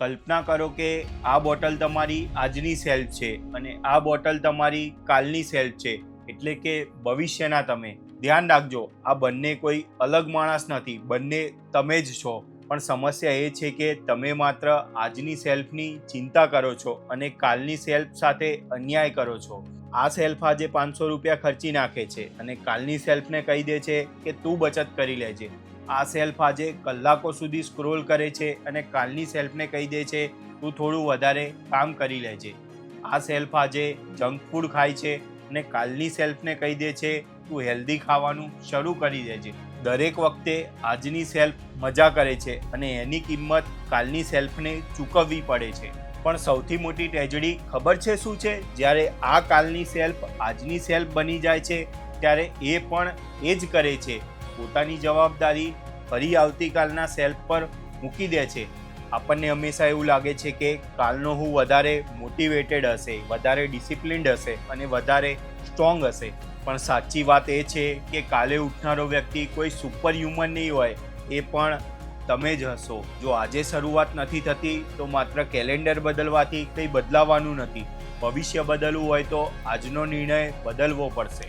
કલ્પના કરો કે આ બોટલ તમારી આજની સેલ્ફ છે અને આ બોટલ તમારી કાલની સેલ્ફ છે, એટલે કે ભવિષ્યના તમે. ધ્યાન રાખજો, આ બંને કોઈ અલગ માણસ નથી, બંને તમે જ છો. પણ સમસ્યા એ છે કે તમે માત્ર આજની સેલ્ફની ચિંતા કરો છો અને કાલની સેલ્ફ સાથે અન્યાય કરો છો. આ સેલ્ફ આજે 500 રૂપિયા ખર્ચી નાખે છે અને કાલની સેલ્ફને કહી દે છે કે તું બચત કરી લેજે. આ સેલ્ફ આજે કલાકો સુધી સ્ક્રોલ કરે છે અને કાલની સેલ્ફને કહી દે છે તું થોડું વધારે કામ કરી લેજે. આ સેલ્ફ આજે જંક ફૂડ ખાય છે અને કાલની સેલ્ફને કહી દે છે તું હેલ્ધી ખાવાનું શરૂ કરી દેજે. દરેક વખતે આજની સેલ્ફ મજા કરે છે અને એની કિંમત કાલની સેલ્ફને ચૂકવવી પડે છે. પણ સૌથી મોટી ટ્રેજડી ખબર છે શું છે? જ્યારે આ કાલની સેલ્ફ આજની સેલ્ફ બની જાય છે ત્યારે એ પણ એ જ કરે છે, પોતાની જવાબદારી ફરી આવતીકાલના સેલ્ફ પર મૂકી દે છે. આપણને હંમેશા એવું લાગે છે કે કાલનો હું વધારે મોટિવેટેડ હશે, વધારે ડિસિપ્લિન્ડ હશે અને વધારે સ્ટ્રોંગ હશે. પણ સાચી વાત એ છે કે કાલે ઉઠનારો વ્યક્તિ કોઈ સુપર હ્યુમન નહીં હોય, એ પણ તમે જ હશો. જો આજે શરૂઆત નથી થતી તો માત્ર કેલેન્ડર બદલવાથી કંઈ બદલાવાનું નથી. ભવિષ્ય બદલવું હોય તો આજનો નિર્ણય બદલવો પડશે.